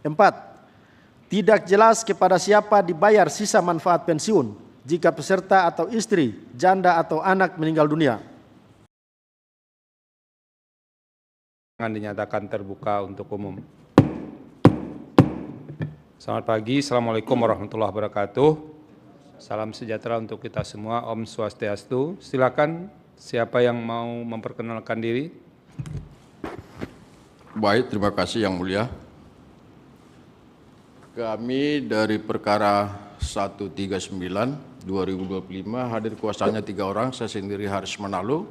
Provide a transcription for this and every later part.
4. Tidak jelas kepada siapa dibayar sisa manfaat pensiun jika peserta atau istri, janda atau anak meninggal dunia. Dinyatakan terbuka untuk umum. Selamat pagi, Assalamualaikum warahmatullahi wabarakatuh. Salam sejahtera untuk kita semua, Om Swastiastu. Silakan siapa yang mau memperkenalkan diri. Baik, terima kasih Yang Mulia. Kami dari perkara 139/2025 hadir kuasanya 3 orang, saya sendiri Haris Manalo.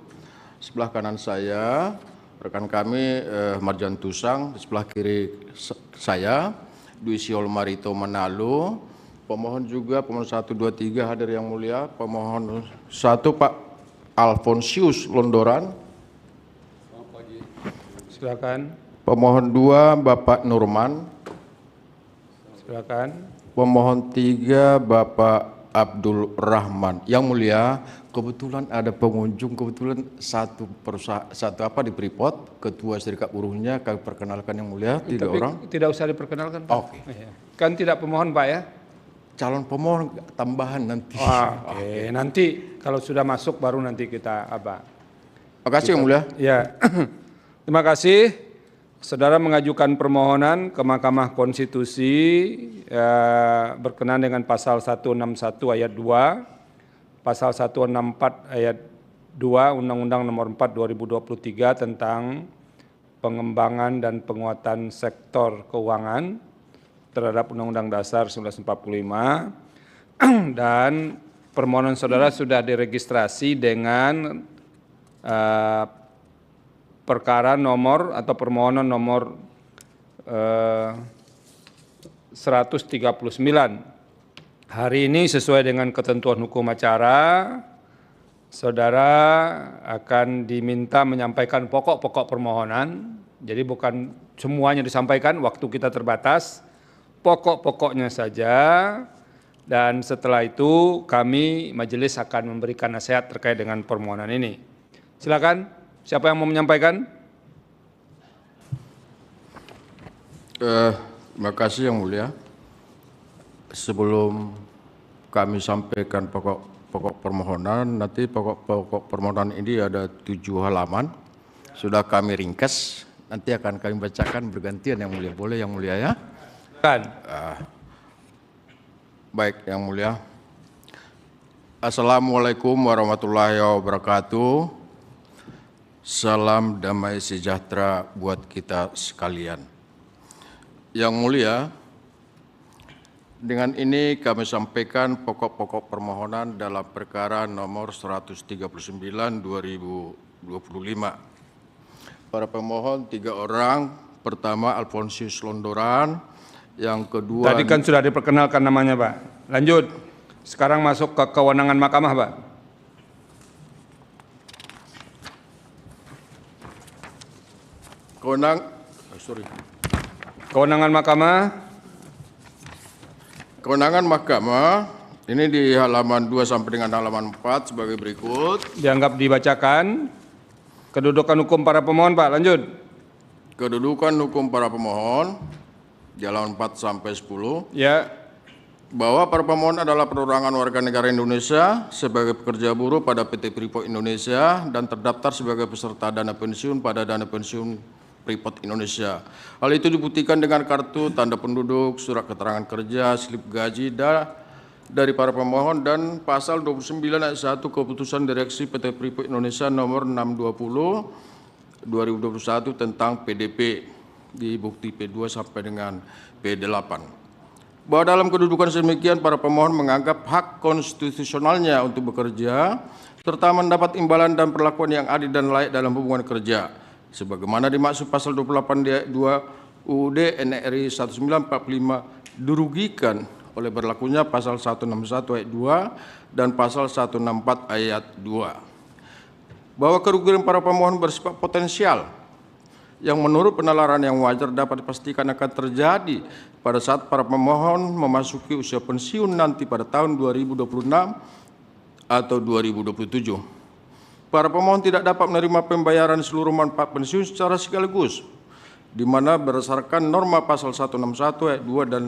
Sebelah kanan saya rekan kami Marjan Tusang, di sebelah kiri saya Dwi Siol Marito Manalo. Pemohon juga pemohon 1, 2, 3 hadir Yang Mulia. Pemohon 1 Pak Alfonsius Londoran. Silakan. Pemohon 2 Bapak Nurman. Silakan. Pemohon 3 Bapak Abdul Rahman. Yang Mulia, kebetulan ada pengunjung, kebetulan satu di Freeport, ketua serikat buruhnya, kami perkenalkan Yang Mulia, 3 orang. Tidak usah diperkenalkan, Pak. Oke. Kan tidak pemohon, Pak, ya? Calon pemohon tambahan nanti. Oke, nanti kalau sudah masuk baru nanti kita apa? Makasih Yang Mulia. Ya, terima kasih. Saudara mengajukan permohonan ke Mahkamah Konstitusi berkenaan dengan pasal 161 ayat 2, pasal 164 ayat 2 Undang-Undang Nomor 4 2023 tentang pengembangan dan penguatan sektor keuangan terhadap Undang-Undang Dasar 1945, dan permohonan saudara sudah diregistrasi dengan perkara nomor atau permohonan nomor 139. Hari ini sesuai dengan ketentuan hukum acara, saudara akan diminta menyampaikan pokok-pokok permohonan. Jadi bukan semuanya disampaikan, waktu kita terbatas, pokok-pokoknya saja. Dan setelah itu kami majelis akan memberikan nasihat terkait dengan permohonan ini. Silakan. Siapa yang mau menyampaikan? Terima kasih Yang Mulia. Sebelum kami sampaikan pokok permohonan, nanti pokok permohonan ini ada 7 halaman. Sudah kami ringkas, nanti akan kami bacakan bergantian Yang Mulia. Boleh Yang Mulia ya? Kan. Baik Yang Mulia. Assalamualaikum warahmatullahi wabarakatuh. Salam damai sejahtera buat kita sekalian. Yang Mulia, dengan ini kami sampaikan pokok-pokok permohonan dalam perkara nomor 139/2025. Para pemohon 3 orang, pertama Alfonsius Londoran, yang kedua... Tadi kan sudah diperkenalkan namanya, Pak. Lanjut, sekarang masuk ke kewenangan mahkamah, Pak. Kewenangan mahkamah ini di halaman 2 sampai dengan halaman 4 sebagai berikut. Dianggap dibacakan. Kedudukan hukum para pemohon, Pak. Lanjut. Kedudukan hukum para pemohon di halaman 4 sampai 10. Ya. Bahwa para pemohon adalah perorangan warga negara Indonesia sebagai pekerja buruh pada PT Freeport Indonesia dan terdaftar sebagai peserta dana pensiun pada dana pensiun Freeport Indonesia. Hal itu dibuktikan dengan kartu tanda penduduk, surat keterangan kerja, slip gaji dari para pemohon, dan pasal 29 ayat 1 keputusan direksi PT Freeport Indonesia nomor 620/2021 tentang PDP di bukti P2 sampai dengan P8. Bahwa dalam kedudukan sedemikian para pemohon menganggap hak konstitusionalnya untuk bekerja serta mendapat imbalan dan perlakuan yang adil dan layak dalam hubungan kerja sebagaimana dimaksud pasal 28 ayat 2 UUD NRI 1945 dirugikan oleh berlakunya pasal 161 ayat 2 dan pasal 164 ayat 2. Bahwa kerugian para pemohon bersifat potensial yang menurut penalaran yang wajar dapat dipastikan akan terjadi pada saat para pemohon memasuki usia pensiun nanti pada tahun 2026 atau 2027. Para pemohon tidak dapat menerima pembayaran seluruh manfaat pensiun secara sekaligus di mana berdasarkan norma pasal 161 ayat 2 dan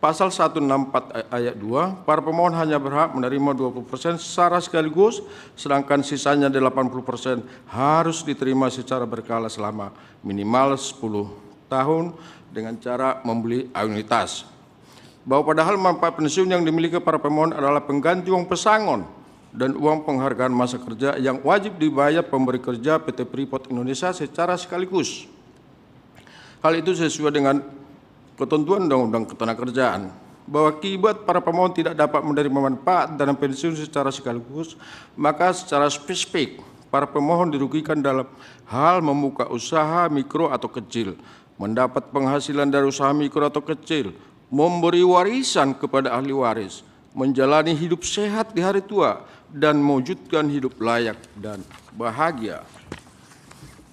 pasal 164 ayat 2, para pemohon hanya berhak menerima 20% secara sekaligus, sedangkan sisanya 80% harus diterima secara berkala selama minimal 10 tahun dengan cara membeli anuitas. Bahwa padahal manfaat pensiun yang dimiliki para pemohon adalah pengganti uang pesangon dan uang penghargaan masa kerja yang wajib dibayar pemberi kerja PT Freeport Indonesia secara sekaligus. Hal itu sesuai dengan ketentuan Undang-Undang Ketenagakerjaan, bahwa akibat para pemohon tidak dapat menerima manfaat dana pensiun secara sekaligus, maka secara spesifik para pemohon dirugikan dalam hal membuka usaha mikro atau kecil, mendapat penghasilan dari usaha mikro atau kecil, memberi warisan kepada ahli waris, menjalani hidup sehat di hari tua, dan mewujudkan hidup layak dan bahagia.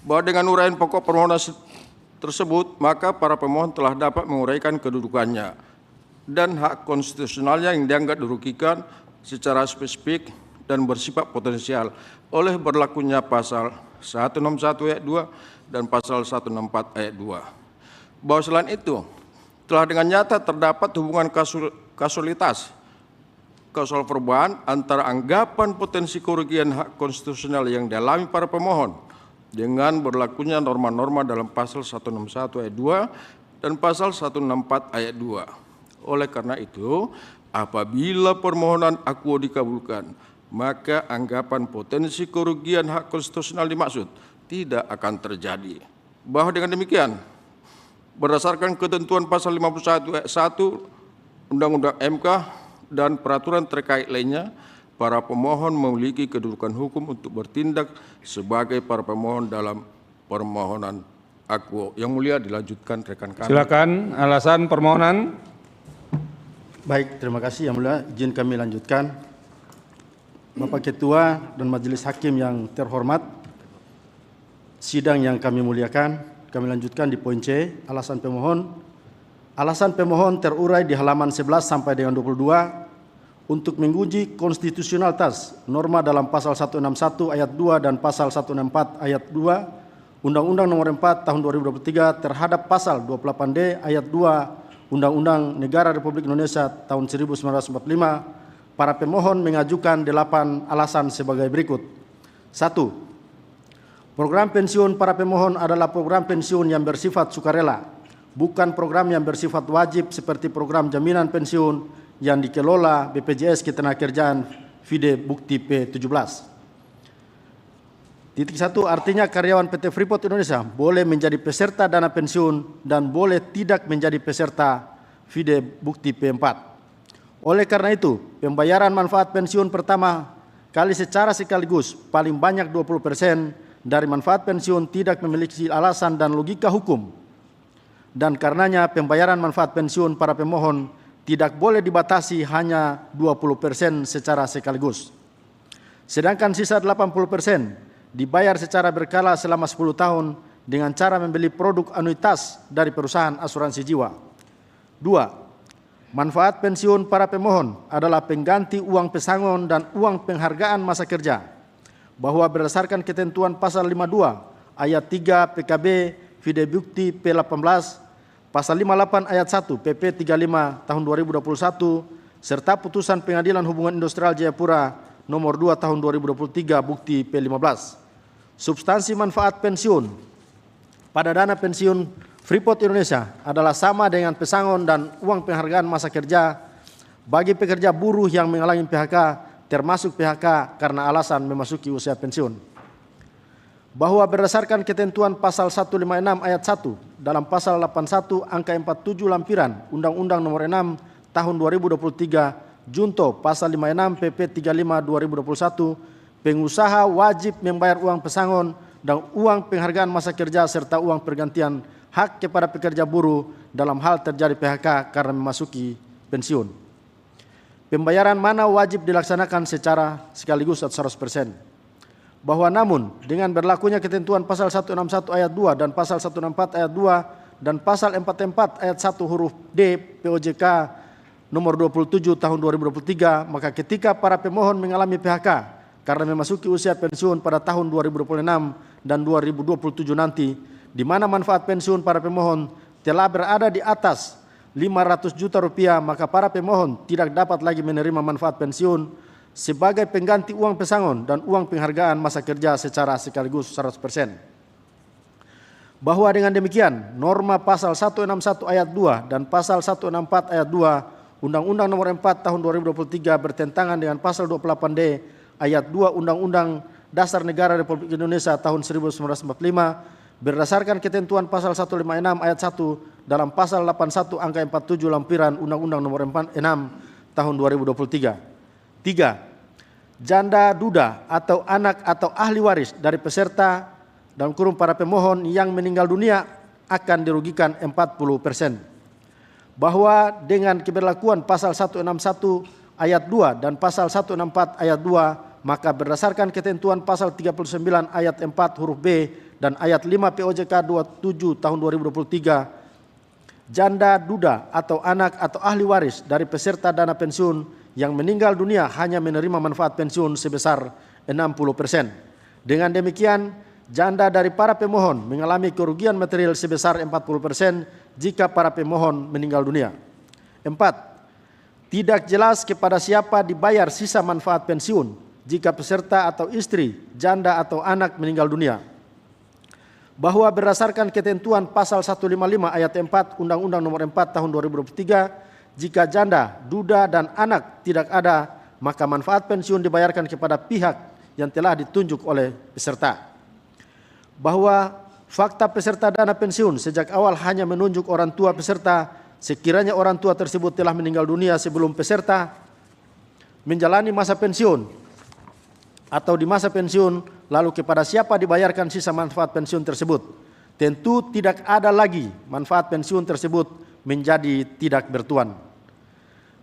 Bahwa dengan uraian pokok permohonan tersebut, maka para pemohon telah dapat menguraikan kedudukannya dan hak konstitusionalnya yang dianggap dirugikan secara spesifik dan bersifat potensial oleh berlakunya pasal 161 ayat 2 dan pasal 164 ayat 2. Bahwa selain itu, telah dengan nyata terdapat hubungan kausal perubahan antara anggapan potensi kerugian hak konstitusional yang dialami para pemohon dengan berlakunya norma-norma dalam pasal 161 ayat 2 dan pasal 164 ayat 2. Oleh karena itu, apabila permohonan akuo dikabulkan, maka anggapan potensi kerugian hak konstitusional dimaksud tidak akan terjadi. Bahwa dengan demikian, berdasarkan ketentuan pasal 51 ayat 1 Undang-Undang MK dan peraturan terkait lainnya, para pemohon memiliki kedudukan hukum untuk bertindak sebagai para pemohon dalam permohonan akuo. Yang mulia, dilanjutkan rekan kami. Silakan alasan permohonan. Baik, terima kasih Yang Mulia. Izin kami lanjutkan. Bapak Ketua dan Majelis Hakim yang terhormat, sidang yang kami muliakan, kami lanjutkan di poin C, alasan pemohon. Alasan pemohon terurai di halaman 11 sampai dengan 22 untuk menguji konstitusionalitas norma dalam pasal 161 ayat 2 dan pasal 164 ayat 2 Undang-Undang Nomor 4 Tahun 2023 terhadap pasal 28D ayat 2 Undang-Undang Negara Republik Indonesia Tahun 1945. Para pemohon mengajukan 8 alasan sebagai berikut. 1. Program pensiun para pemohon adalah program pensiun yang bersifat sukarela, bukan program yang bersifat wajib seperti program jaminan pensiun yang dikelola BPJS Ketenagakerjaan Fide Bukti P17. Titik 1, artinya karyawan PT Freeport Indonesia boleh menjadi peserta dana pensiun dan boleh tidak menjadi peserta Fide Bukti P4. Oleh karena itu, pembayaran manfaat pensiun pertama kali secara sekaligus paling banyak 20% dari manfaat pensiun tidak memiliki alasan dan logika hukum. Dan karenanya pembayaran manfaat pensiun para pemohon tidak boleh dibatasi hanya 20% secara sekaligus. Sedangkan sisa 80% dibayar secara berkala selama 10 tahun dengan cara membeli produk anuitas dari perusahaan asuransi jiwa. 2. Manfaat pensiun para pemohon adalah pengganti uang pesangon dan uang penghargaan masa kerja, bahwa berdasarkan ketentuan pasal 52 ayat 3 PKB Fide Bukti P18, pasal 58 ayat 1 PP 35 tahun 2021 serta putusan Pengadilan Hubungan Industrial Jayapura nomor 2 tahun 2023 Bukti P15. Substansi manfaat pensiun pada dana pensiun Freeport Indonesia adalah sama dengan pesangon dan uang penghargaan masa kerja bagi pekerja buruh yang mengalami PHK, termasuk PHK karena alasan memasuki usia pensiun. Bahwa berdasarkan ketentuan pasal 156 ayat 1 dalam pasal 81 angka 47 lampiran Undang-Undang Nomor 6 Tahun 2023 junto pasal 56 PP 35 2021, pengusaha wajib membayar uang pesangon dan uang penghargaan masa kerja serta uang pergantian hak kepada pekerja buruh dalam hal terjadi PHK karena memasuki pensiun. Pembayaran mana wajib dilaksanakan secara sekaligus atau 100%. Bahwa namun dengan berlakunya ketentuan pasal 161 ayat 2 dan pasal 164 ayat 2 dan pasal 44 ayat 1 huruf D POJK nomor 27 tahun 2023, maka ketika para pemohon mengalami PHK karena memasuki usia pensiun pada tahun 2026 dan 2027 nanti, di mana manfaat pensiun para pemohon telah berada di atas 500 juta rupiah, maka para pemohon tidak dapat lagi menerima manfaat pensiun sebagai pengganti uang pesangon dan uang penghargaan masa kerja secara sekaligus 100%. Bahwa dengan demikian, norma pasal 161 ayat 2 dan pasal 164 ayat 2 Undang-Undang Nomor 4 Tahun 2023 bertentangan dengan pasal 28D ayat 2 Undang-Undang Dasar Negara Republik Indonesia tahun 1945 berdasarkan ketentuan pasal 156 ayat 1 dalam pasal 81 angka 47 lampiran Undang-Undang Nomor 6 Tahun 2023. 3. Janda, duda, atau anak atau ahli waris dari peserta dalam kurung para pemohon yang meninggal dunia akan dirugikan 40%. Bahwa dengan keberlakuan pasal 161 ayat 2 dan pasal 164 ayat 2, maka berdasarkan ketentuan pasal 39 ayat 4 huruf B dan ayat 5 POJK 27 tahun 2023, janda, duda, atau anak atau ahli waris dari peserta dana pensiun yang meninggal dunia hanya menerima manfaat pensiun sebesar 60%. Dengan demikian, janda dari para pemohon mengalami kerugian material sebesar 40% jika para pemohon meninggal dunia. 4. Tidak jelas kepada siapa dibayar sisa manfaat pensiun jika peserta atau istri, janda atau anak meninggal dunia. Bahwa berdasarkan ketentuan pasal 155 ayat 4 Undang-Undang Nomor 4 Tahun 2023, jika janda, duda, dan anak tidak ada, maka manfaat pensiun dibayarkan kepada pihak yang telah ditunjuk oleh peserta. Bahwa fakta peserta dana pensiun sejak awal hanya menunjuk orang tua peserta, sekiranya orang tua tersebut telah meninggal dunia sebelum peserta menjalani masa pensiun atau di masa pensiun, lalu kepada siapa dibayarkan sisa manfaat pensiun tersebut, tentu tidak ada lagi manfaat pensiun tersebut menjadi tidak bertuan.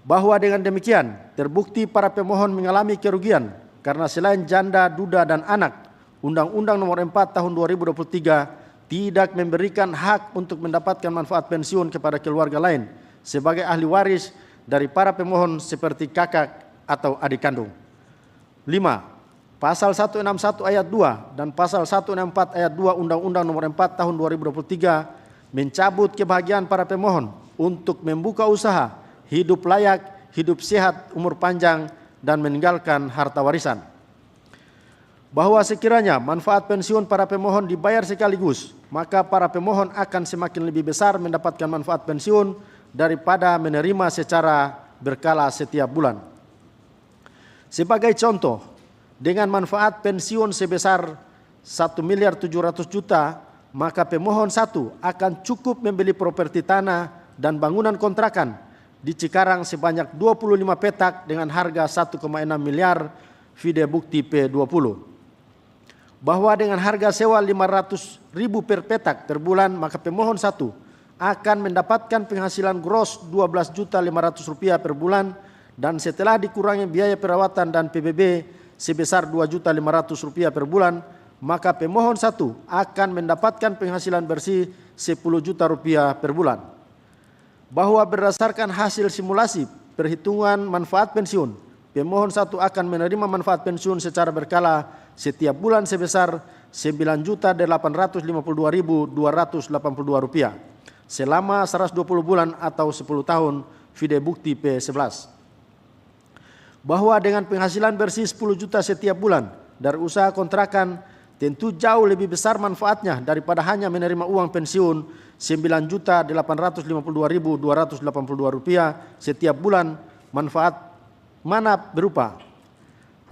Bahwa dengan demikian, terbukti para pemohon mengalami kerugian karena selain janda, duda, dan anak, Undang-Undang Nomor 4 Tahun 2023 tidak memberikan hak untuk mendapatkan manfaat pensiun kepada keluarga lain sebagai ahli waris dari para pemohon seperti kakak atau adik kandung. 5. Pasal 161 ayat 2 dan pasal 164 ayat 2 Undang-Undang Nomor 4 Tahun 2023 mencabut kebahagiaan para pemohon untuk membuka usaha, hidup layak, hidup sehat, umur panjang, dan meninggalkan harta warisan. Bahwa sekiranya manfaat pensiun para pemohon dibayar sekaligus, maka para pemohon akan semakin lebih besar mendapatkan manfaat pensiun daripada menerima secara berkala setiap bulan. Sebagai contoh, dengan manfaat pensiun sebesar 1.700.000.000, maka pemohon 1 akan cukup membeli properti tanah dan bangunan kontrakan di Cikarang sebanyak 25 petak dengan harga 1,6 miliar vide bukti P20. Bahwa dengan harga sewa 500.000 per petak per bulan, maka pemohon 1 akan mendapatkan penghasilan gross Rp12.500.000 per bulan, dan setelah dikurangi biaya perawatan dan PBB sebesar Rp2.500.000 per bulan, maka pemohon 1 akan mendapatkan penghasilan bersih Rp10 juta per bulan. Bahwa berdasarkan hasil simulasi perhitungan manfaat pensiun, pemohon 1 akan menerima manfaat pensiun secara berkala setiap bulan sebesar Rp9.852.282 selama 120 bulan atau 10 tahun vide bukti P11. Bahwa dengan penghasilan bersih 10 juta setiap bulan dari usaha kontrakan, tentu jauh lebih besar manfaatnya daripada hanya menerima uang pensiun Rp9.852.282 setiap bulan. Manfaat mana berupa: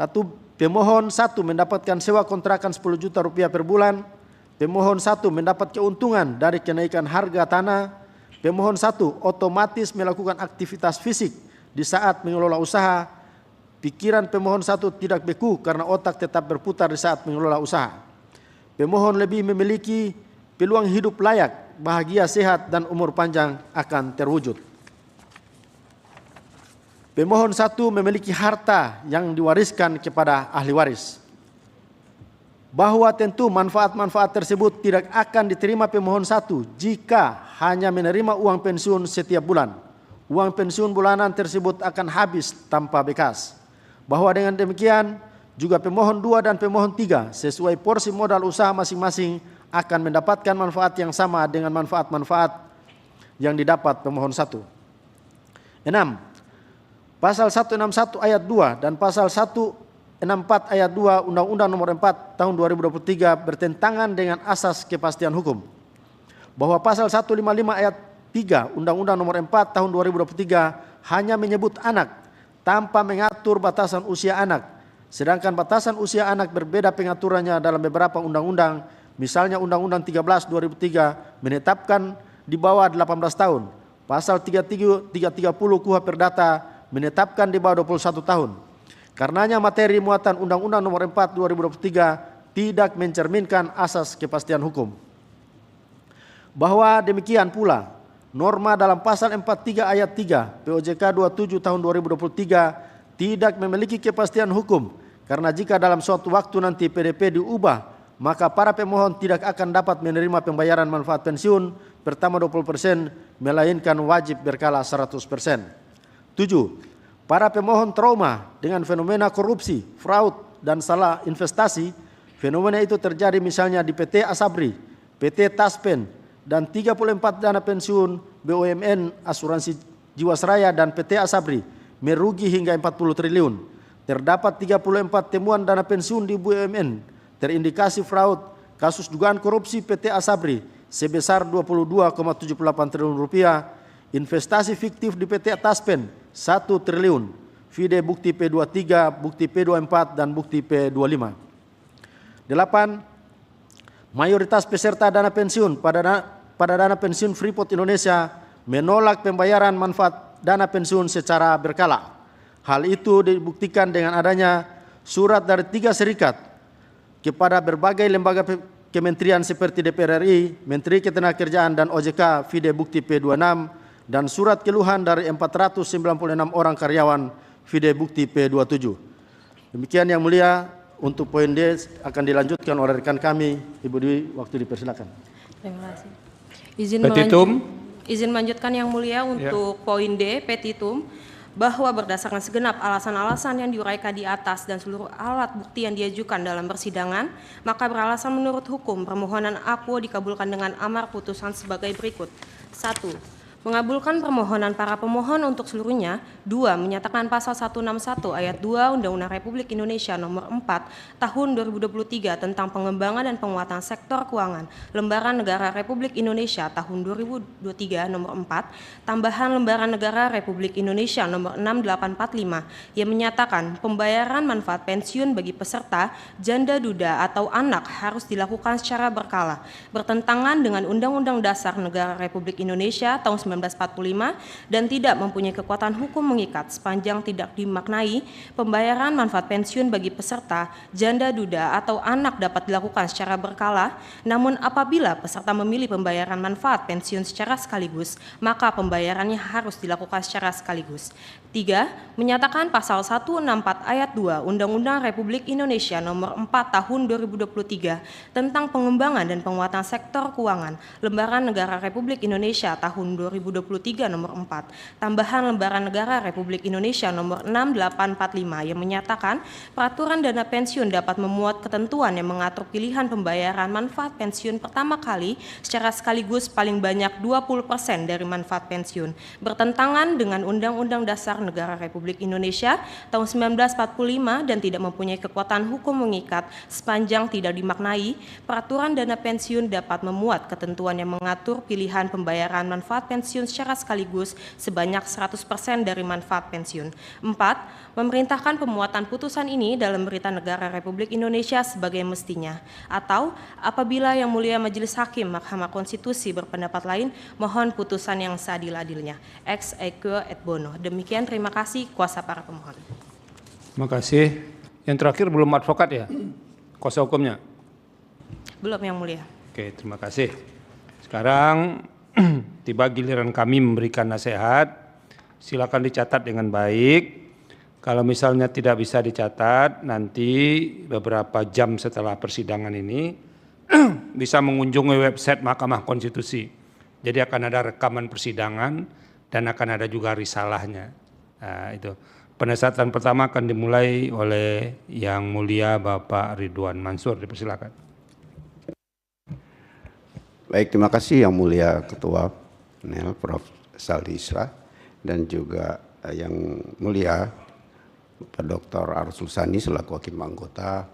1. Pemohon 1 mendapatkan sewa kontrakan Rp10 juta per bulan. Pemohon 1 mendapat keuntungan dari kenaikan harga tanah. Pemohon 1 otomatis melakukan aktivitas fisik di saat mengelola usaha. Pikiran pemohon 1 tidak beku karena otak tetap berputar di saat mengelola usaha. Pemohon lebih memiliki peluang hidup layak, bahagia, sehat, dan umur panjang akan terwujud. Pemohon 1 memiliki harta yang diwariskan kepada ahli waris. Bahwa tentu manfaat-manfaat tersebut tidak akan diterima pemohon 1 jika hanya menerima uang pensiun setiap bulan. Uang pensiun bulanan tersebut akan habis tanpa bekas. Bahwa dengan demikian juga pemohon 2 dan pemohon 3 sesuai porsi modal usaha masing-masing akan mendapatkan manfaat yang sama dengan manfaat-manfaat yang didapat pemohon 1. 6. Pasal 161 ayat 2 dan pasal 164 ayat 2 Undang-Undang Nomor 4 Tahun 2023 bertentangan dengan asas kepastian hukum. Bahwa pasal 155 ayat 3 Undang-Undang Nomor 4 Tahun 2023 hanya menyebut anak tanpa mengatur batasan usia anak, sedangkan batasan usia anak berbeda pengaturannya dalam beberapa undang-undang. Misalnya Undang-Undang 13 2003 menetapkan di bawah 18 tahun. Pasal 330 KUH Perdata menetapkan di bawah 21 tahun. Karenanya materi muatan Undang-Undang Nomor 4 2023 tidak mencerminkan asas kepastian hukum. Bahwa demikian pula, norma dalam pasal 43 ayat 3 POJK 27 tahun 2023 tidak memiliki kepastian hukum, karena jika dalam suatu waktu nanti PDP diubah, maka para pemohon tidak akan dapat menerima pembayaran manfaat pensiun pertama 20%, melainkan wajib berkala 100%. 7. Para pemohon trauma dengan fenomena korupsi, fraud, dan salah investasi. Fenomena itu terjadi misalnya di PT Asabri, PT Taspen, dan 34 dana pensiun BUMN Asuransi Jiwasraya dan PT Asabri merugi hingga 40 triliun. Terdapat 34 temuan dana pensiun di BUMN terindikasi fraud, kasus dugaan korupsi PT Asabri sebesar 22,78 triliun rupiah, investasi fiktif di PT Taspen 1 triliun, vide bukti P23, bukti P24, dan bukti P25. 8. Mayoritas peserta dana pensiun pada dana pensiun Freeport Indonesia menolak pembayaran manfaat dana pensiun secara berkala. Hal itu dibuktikan dengan adanya surat dari 3 serikat kepada berbagai lembaga kementerian seperti DPR RI, Menteri Ketenagakerjaan, dan OJK, vide bukti P26, dan surat keluhan dari 496 orang karyawan, vide bukti P27. Demikian yang mulia, untuk poin D akan dilanjutkan oleh rekan kami, Ibu Dwi, waktu dipersilakan. Terima kasih. Izin melanjutkan yang mulia untuk poin D, petitum, bahwa berdasarkan segenap alasan-alasan yang diuraikan di atas dan seluruh alat bukti yang diajukan dalam persidangan, maka beralasan menurut hukum permohonan aku dikabulkan dengan amar putusan sebagai berikut. 1. Mengabulkan permohonan para pemohon untuk seluruhnya. 2. Menyatakan pasal 161 ayat 2 Undang-Undang Republik Indonesia Nomor 4 Tahun 2023 tentang pengembangan dan penguatan sektor keuangan Lembaran Negara Republik Indonesia Tahun 2023 Nomor 4, tambahan Lembaran Negara Republik Indonesia Nomor 6845 yang menyatakan pembayaran manfaat pensiun bagi peserta janda duda atau anak harus dilakukan secara berkala, bertentangan dengan Undang-Undang Dasar Negara Republik Indonesia tahun 1945 dan tidak mempunyai kekuatan hukum mengikat sepanjang tidak dimaknai pembayaran manfaat pensiun bagi peserta janda duda atau anak dapat dilakukan secara berkala, namun apabila peserta memilih pembayaran manfaat pensiun secara sekaligus, maka pembayarannya harus dilakukan secara sekaligus. 3. Menyatakan pasal 164 ayat 2 Undang-Undang Republik Indonesia Nomor 4 Tahun 2023 tentang pengembangan dan penguatan sektor keuangan Lembaran Negara Republik Indonesia Tahun 2023 Nomor 4, tambahan Lembaran Negara Republik Indonesia Nomor 6845 yang menyatakan peraturan dana pensiun dapat memuat ketentuan yang mengatur pilihan pembayaran manfaat pensiun pertama kali secara sekaligus paling banyak 20% dari manfaat pensiun, bertentangan dengan Undang-Undang Dasar Negara Republik Indonesia tahun 1945 dan tidak mempunyai kekuatan hukum mengikat sepanjang tidak dimaknai peraturan dana pensiun dapat memuat ketentuan yang mengatur pilihan pembayaran manfaat pensiun secara sekaligus sebanyak 100% dari manfaat pensiun. 4. Memerintahkan pemuatan putusan ini dalam Berita Negara Republik Indonesia sebagai mestinya, atau apabila Yang Mulia Majelis Hakim Mahkamah Konstitusi berpendapat lain, mohon putusan yang seadil-adilnya. Ex aequo et bono. Demikian, terima kasih kuasa para pemohon. Terima kasih. Yang terakhir belum advokat ya? Kuasa hukumnya? Belum, Yang Mulia. Oke, terima kasih. Sekarang tiba giliran kami memberikan nasihat. Silakan dicatat dengan baik. Kalau misalnya tidak bisa dicatat, nanti beberapa jam setelah persidangan ini bisa mengunjungi website Mahkamah Konstitusi. Jadi akan ada rekaman persidangan dan akan ada juga risalahnya. Nah, itu. Penasihat pertama akan dimulai oleh Yang Mulia Bapak Ridwan Mansur. Dipersilakan. Baik, terima kasih Yang Mulia Ketua Panel Prof. Saldi Isra dan juga Yang Mulia Pak Dr. Arsul Sani selaku Hakim Anggota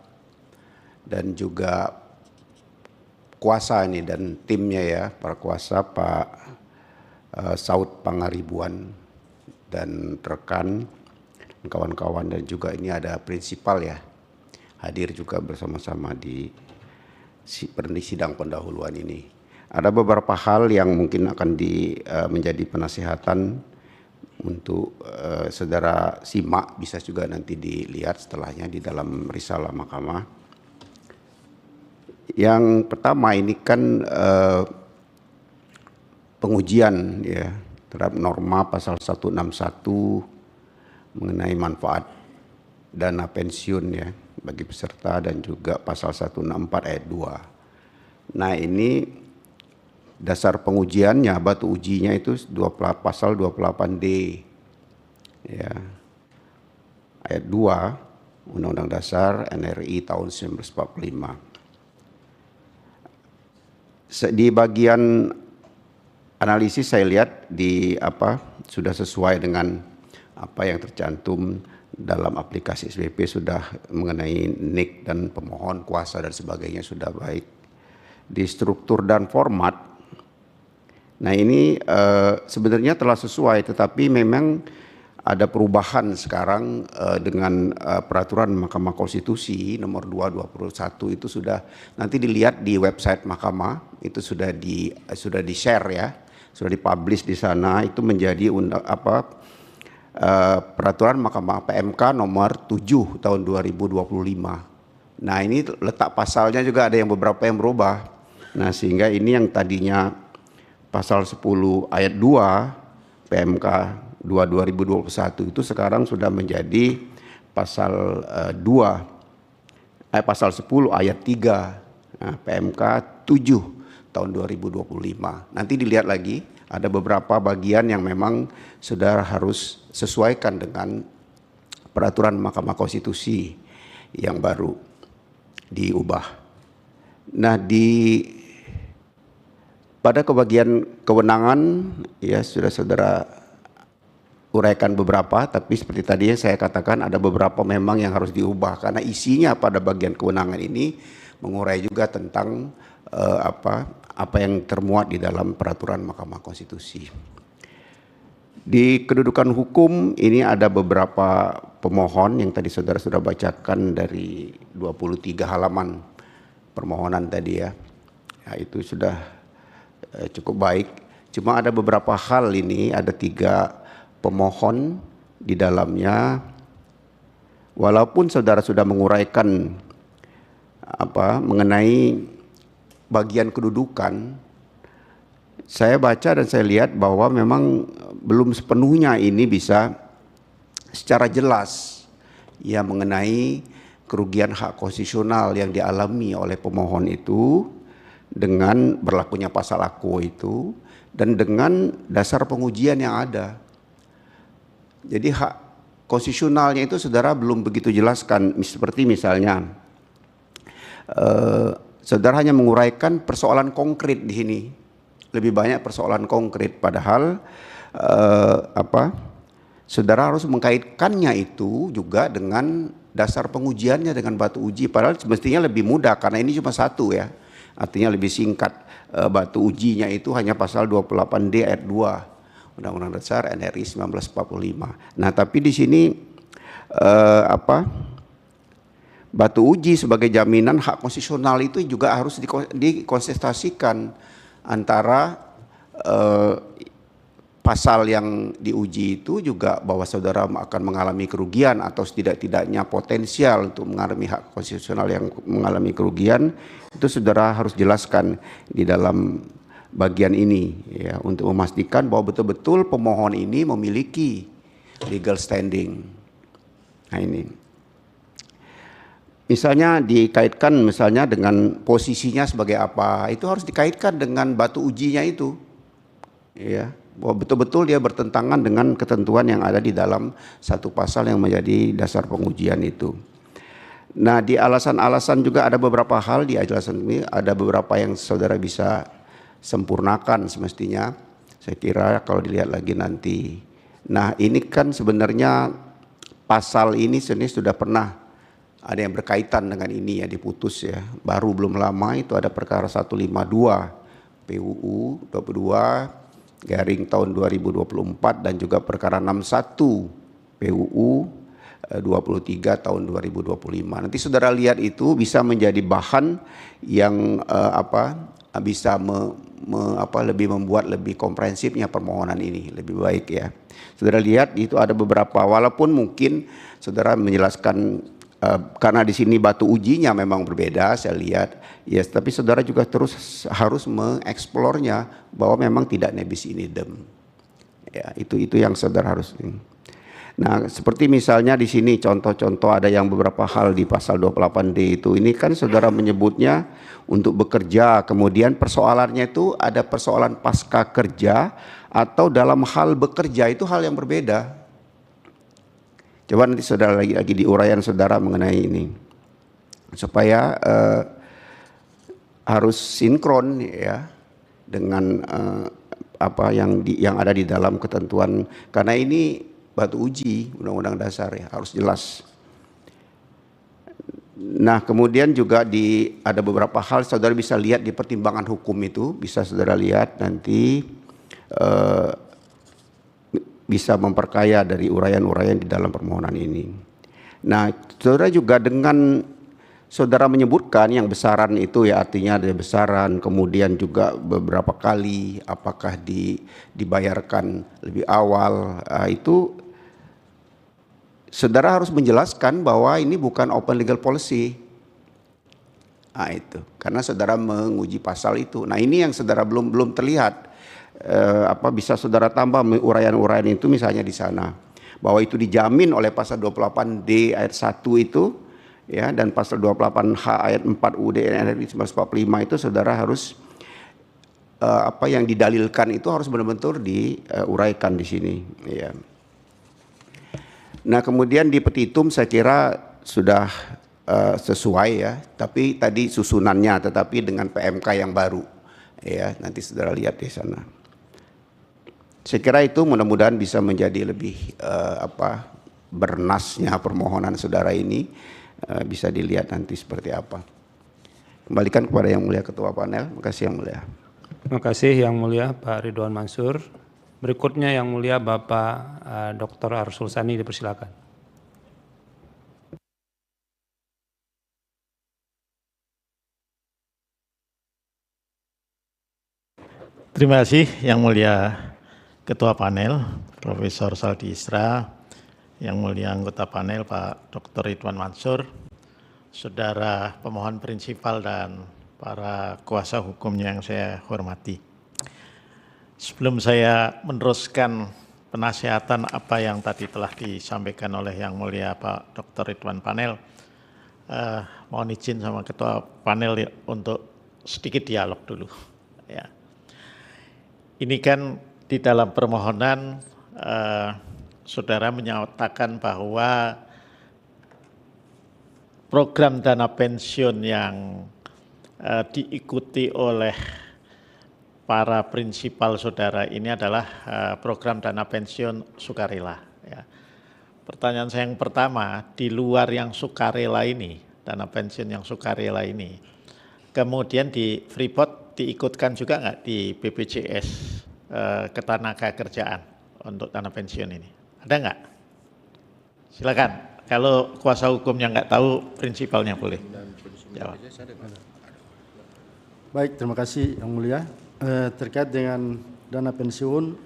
dan juga kuasa ini dan timnya ya, para kuasa Pak Saud Pangaribuan dan rekan kawan-kawan, dan juga ini ada prinsipal ya hadir juga bersama-sama di sidang pendahuluan ini. Ada beberapa hal yang mungkin akan menjadi penasihatan untuk saudara simak, bisa juga nanti dilihat setelahnya di dalam risalah mahkamah. Yang pertama ini kan pengujian ya terhadap norma pasal 161 mengenai manfaat dana pensiun ya bagi peserta, dan juga pasal 164 ayat 2. Nah, ini dasar pengujiannya, batu ujinya itu pasal 28D ya, ayat 2 Undang-Undang Dasar NRI tahun 1945. Di bagian analisis saya lihat sudah sesuai dengan apa yang tercantum dalam aplikasi SBP, sudah mengenai NIK dan pemohon, kuasa dan sebagainya sudah baik. Di struktur dan format, nah ini sebenarnya telah sesuai, tetapi memang ada perubahan sekarang dengan peraturan Mahkamah Konstitusi nomor 2/21 itu sudah nanti dilihat di website Mahkamah, itu sudah di-share ya, sudah dipublish di sana, itu menjadi peraturan Mahkamah PMK nomor 7 tahun 2025. Nah, ini letak pasalnya juga ada yang beberapa yang berubah. Nah, sehingga ini yang tadinya pasal 10 ayat 2 PMK 2/2021 itu sekarang sudah menjadi pasal 10 ayat 3 PMK 7 tahun 2025. Nanti dilihat lagi, ada beberapa bagian yang memang sudah harus sesuaikan dengan peraturan Mahkamah Konstitusi yang baru diubah. Nah, pada kebagian kewenangan ya sudah saudara uraikan beberapa, tapi seperti tadi yang saya katakan ada beberapa memang yang harus diubah karena isinya pada bagian kewenangan ini mengurai juga tentang apa yang termuat di dalam peraturan Mahkamah Konstitusi. Di kedudukan hukum ini ada beberapa pemohon yang tadi saudara sudah bacakan dari 23 halaman permohonan tadi ya. Ya, itu sudah cukup baik. Cuma ada beberapa hal ini, ada 3 pemohon di dalamnya. Walaupun saudara sudah menguraikan mengenai bagian kedudukan, saya baca dan saya lihat bahwa memang belum sepenuhnya ini bisa secara jelas ya mengenai kerugian hak konstitusional yang dialami oleh pemohon itu dengan berlakunya pasal AKO itu dan dengan dasar pengujian yang ada. Jadi hak konstitusionalnya itu saudara belum begitu jelaskan, seperti misalnya saudara hanya menguraikan persoalan konkret di sini, lebih banyak persoalan konkret, padahal saudara harus mengkaitkannya itu juga dengan dasar pengujiannya dengan batu uji, padahal semestinya lebih mudah karena ini cuma satu ya, artinya lebih singkat. Batu ujinya itu hanya pasal 28D ayat 2 Undang-Undang Dasar NRI 1945. Nah, tapi di sini batu uji sebagai jaminan hak konstitusional itu juga harus dikontestasikan antara pasal yang diuji itu juga bahwa saudara akan mengalami kerugian atau setidak-tidaknya potensial untuk mengalami hak konstitusional yang mengalami kerugian, itu saudara harus jelaskan di dalam bagian ini ya, untuk memastikan bahwa betul-betul pemohon ini memiliki legal standing. Nah, ini misalnya dikaitkan misalnya dengan posisinya sebagai apa, itu harus dikaitkan dengan batu ujinya itu ya, bahwa betul-betul dia bertentangan dengan ketentuan yang ada di dalam satu pasal yang menjadi dasar pengujian itu. Nah, di alasan-alasan juga ada beberapa hal di alasan ini, ada beberapa yang saudara bisa sempurnakan semestinya. Saya kira kalau dilihat lagi nanti. Nah ini kan sebenarnya pasal ini sebenarnya sudah pernah ada yang berkaitan dengan ini ya, diputus ya. Baru belum lama itu ada perkara 152 PUU 22 garing tahun 2024 dan juga perkara 61 PUU 23 tahun 2025. Nanti saudara lihat itu bisa menjadi bahan yang bisa lebih membuat lebih komprehensifnya permohonan ini lebih baik ya. Saudara lihat itu ada beberapa, walaupun mungkin saudara menjelaskan karena di sini batu ujinya memang berbeda, saya lihat yes, tapi saudara juga terus harus mengeksplornya bahwa memang tidak nebis in idem. Ya, itu yang saudara harus. Nah, seperti misalnya di sini contoh-contoh ada yang beberapa hal di pasal 28D itu, ini kan saudara menyebutnya untuk bekerja, kemudian persoalannya itu ada persoalan pasca kerja atau dalam hal bekerja, itu hal yang berbeda. Coba nanti saudara lagi di uraian saudara mengenai ini, supaya harus sinkron ya dengan apa yang ada di dalam ketentuan, karena ini batu uji undang-undang dasar ya, harus jelas. Nah kemudian juga ada beberapa hal saudara bisa lihat di pertimbangan hukum itu, bisa saudara lihat nanti bisa memperkaya dari uraian-uraian di dalam permohonan ini. Nah saudara juga dengan saudara menyebutkan yang besaran itu ya, artinya ada besaran, kemudian juga beberapa kali apakah dibayarkan lebih awal, itu saudara harus menjelaskan bahwa ini bukan open legal policy. Nah itu, karena saudara menguji pasal itu. Nah ini yang saudara belum terlihat. Bisa saudara tambah uraian-uraian itu misalnya di sana, bahwa itu dijamin oleh pasal 28D ayat 1 itu ya, dan pasal 28H ayat 4 UUD NRI 1945 itu saudara harus apa yang didalilkan itu harus benar-benar diuraikan di sini ya. Nah kemudian di petitum saya kira sudah sesuai ya, tapi tadi susunannya tetapi dengan PMK yang baru ya, nanti saudara lihat di sana. Saya kira itu mudah-mudahan bisa menjadi lebih bernasnya permohonan saudara ini, bisa dilihat nanti seperti apa. Kembalikan kepada Yang Mulia Ketua Panel. Terima kasih Yang Mulia. Terima kasih Yang Mulia Pak Ridwan Mansur. Berikutnya Yang Mulia Bapak Dr. Arsul Sani, dipersilakan. Terima kasih Yang Mulia Ketua Panel, Profesor Saldi Isra, Yang Mulia Anggota Panel Pak Dr. Ridwan Mansur, Saudara pemohon prinsipal dan para kuasa hukumnya yang saya hormati. Sebelum saya meneruskan penasihatan apa yang tadi telah disampaikan oleh Yang Mulia Pak Dr. Ridwan Panel, mohon izin sama Ketua Panel untuk sedikit dialog dulu. Ya. Ini kan di dalam permohonan saudara menyatakan bahwa program dana pensiun yang diikuti oleh para prinsipal saudara ini adalah program dana pensiun sukarela. Ya. Pertanyaan saya yang pertama, di luar yang sukarela ini, dana pensiun yang sukarela ini, kemudian di Freeport diikutkan juga nggak di BPJS Ketenagakerjaan untuk dana pensiun ini? Ada nggak? Silakan. Kalau kuasa hukumnya nggak tahu, prinsipalnya boleh jawab. Baik, terima kasih Yang Mulia. Terkait dengan dana pensiun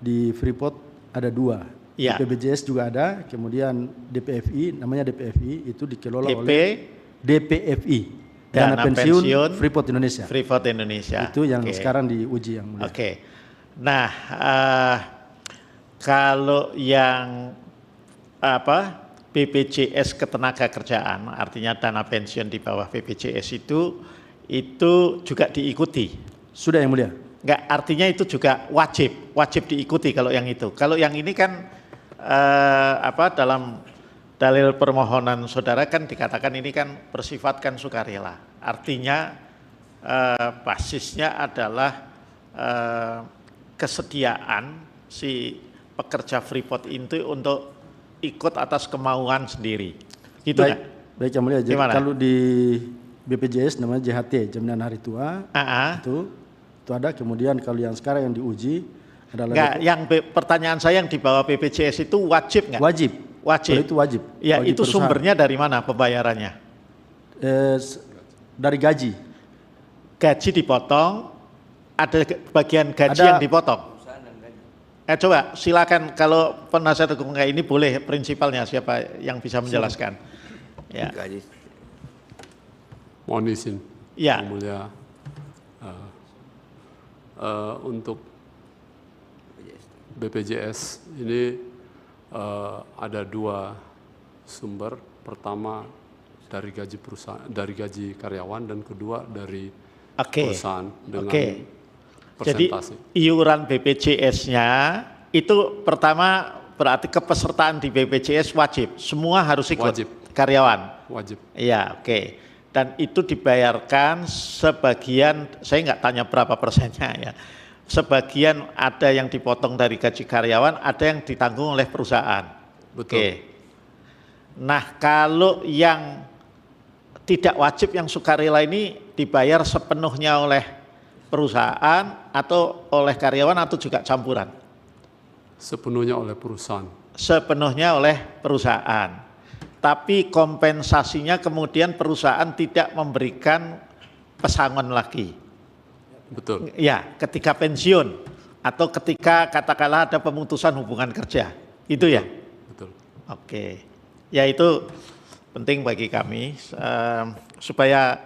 di Freeport ada dua. Ya. Di BPJS juga ada, kemudian DPFI, namanya DPFI itu dikelola DP, oleh DPFI. Dana pensiun Freeport Indonesia. Freeport Indonesia. Itu yang sekarang diuji Yang Mulia. Oke. Nah, kalau yang BPJS Ketenagakerjaan, artinya dana pensiun di bawah BPJS itu juga diikuti. Sudah Yang Mulia. Enggak, artinya itu juga wajib diikuti kalau yang itu. Kalau yang ini kan dalam dalil permohonan saudara kan dikatakan ini kan bersifatkan sukarela. Artinya basisnya adalah kesediaan si pekerja Freeport itu untuk ikut atas kemauan sendiri. Gitu Baik, kan? baik Yang Mulia. Jadi Gimana? kalau di BPJS namanya JHT, Jaminan Hari Tua, itu ada. Kemudian kalau yang sekarang yang diuji adalah Enggak, yang pertanyaan saya yang di bawah BPJS itu wajib nggak? wajib. Wajib. Kalau itu wajib. Ya, bagi itu perusahaan. sumbernya dari mana pembayarannya? Dari gaji. Gaji dipotong, ada bagian gaji Ada. yang dipotong. Coba silakan kalau penasihat hukum kayak ini boleh prinsipalnya siapa yang bisa menjelaskan. Ya. Mohon izin, Ya. Yang Mulia, untuk BPJS ini ada dua sumber. Pertama dari gaji perusahaan, dari gaji karyawan, dan kedua dari perusahaan dengan Jadi persentase. iuran BPJS-nya itu pertama berarti kepesertaan di BPJS wajib, semua harus ikut. Wajib. Karyawan. Wajib. Iya, oke. Dan itu dibayarkan sebagian, saya nggak tanya berapa persennya ya. Sebagian ada yang dipotong dari gaji karyawan, ada yang ditanggung oleh perusahaan. Betul. Oke. Nah, kalau yang tidak wajib yang sukarela ini dibayar sepenuhnya oleh perusahaan atau oleh karyawan atau juga campuran? Sepenuhnya oleh perusahaan. Sepenuhnya oleh perusahaan. Tapi kompensasinya kemudian perusahaan tidak memberikan pesangon lagi. Betul. Ya, ketika pensiun atau ketika katakanlah ada pemutusan hubungan kerja. Itu ya? Betul. Oke. Ya itu penting bagi kami supaya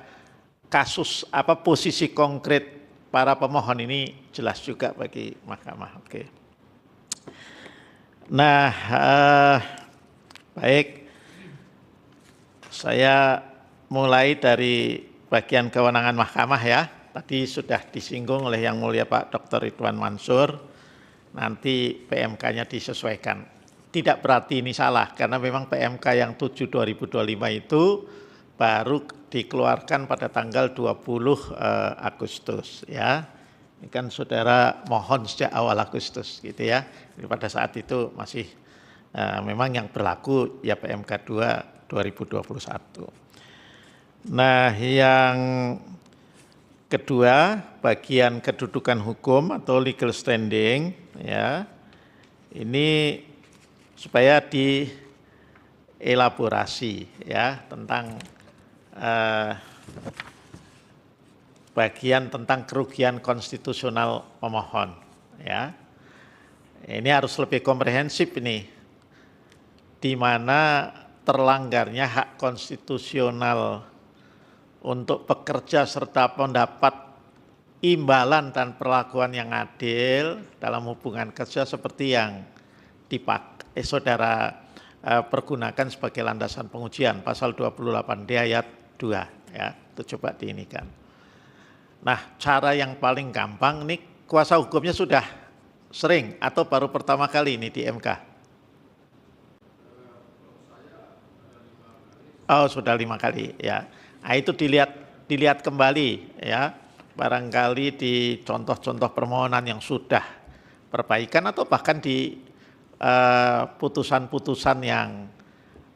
kasus posisi konkret para pemohon ini jelas juga bagi mahkamah. Oke. Nah, baik. Saya mulai dari bagian kewenangan mahkamah ya. Tadi sudah disinggung oleh Yang Mulia Pak Dr. Ridwan Mansur. Nanti PMK-nya disesuaikan. Tidak berarti ini salah, karena memang PMK yang 7/2025 itu baru dikeluarkan pada tanggal 20 Agustus ya. Ini kan saudara mohon sejak awal Agustus gitu ya. Jadi pada saat itu masih memang yang berlaku ya PMK 2 2021. Nah, yang kedua, bagian kedudukan hukum atau legal standing ya. Ini supaya dielaborasi ya tentang bagian tentang kerugian konstitusional pemohon ya. Ini harus lebih komprehensif ini, di mana terlanggarnya hak konstitusional untuk pekerja serta mendapat imbalan dan perlakuan yang adil dalam hubungan kerja seperti yang saudara pergunakan sebagai landasan pengujian pasal 28D ayat 2 ya, itu coba diinikan. Nah, cara yang paling gampang nih, kuasa hukumnya sudah sering atau baru pertama kali ini di MK? Oh, sudah 5 kali ya. Nah, itu dilihat kembali ya. Barangkali di contoh-contoh permohonan yang sudah perbaikan atau bahkan di putusan-putusan yang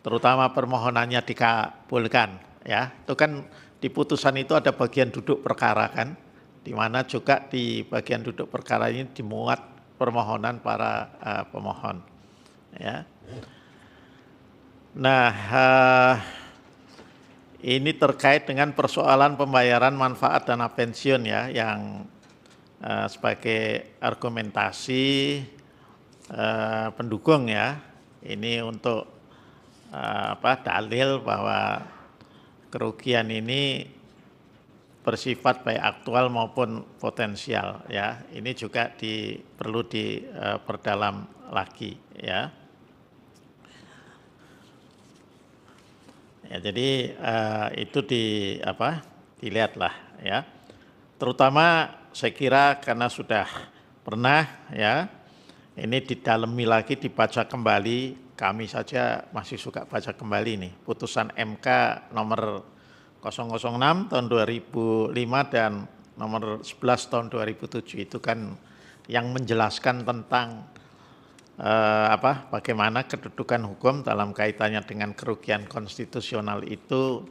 terutama permohonannya dikabulkan ya. Itu kan di putusan itu ada bagian duduk perkara kan, di mana juga di bagian duduk perkara ini dimuat permohonan para pemohon ya. Nah, ini terkait dengan persoalan pembayaran manfaat dana pensiun ya, yang sebagai argumentasi pendukung ya, ini untuk dalil bahwa kerugian ini bersifat baik aktual maupun potensial ya. Ini juga perlu diperdalam lagi ya. Ya, jadi itu dilihatlah ya. Terutama saya kira karena sudah pernah ya, ini didalami lagi, dibaca kembali. Kami saja masih suka baca kembali nih putusan MK nomor 006 tahun 2005 dan nomor 11 tahun 2007 itu kan yang menjelaskan tentang bagaimana kedudukan hukum dalam kaitannya dengan kerugian konstitusional itu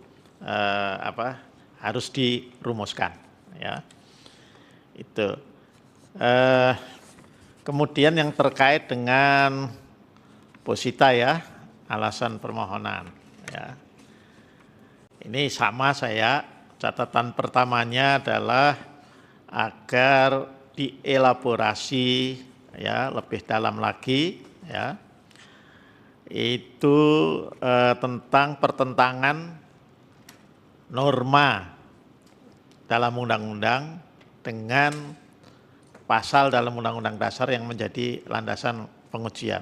harus dirumuskan, ya. Itu. Kemudian yang terkait dengan posita, ya, alasan permohonan, ya. Ini sama saya, catatan pertamanya adalah agar dielaborasi, ya, lebih dalam lagi, ya, itu tentang pertentangan norma dalam undang-undang dengan pasal dalam Undang-Undang Dasar yang menjadi landasan pengujian.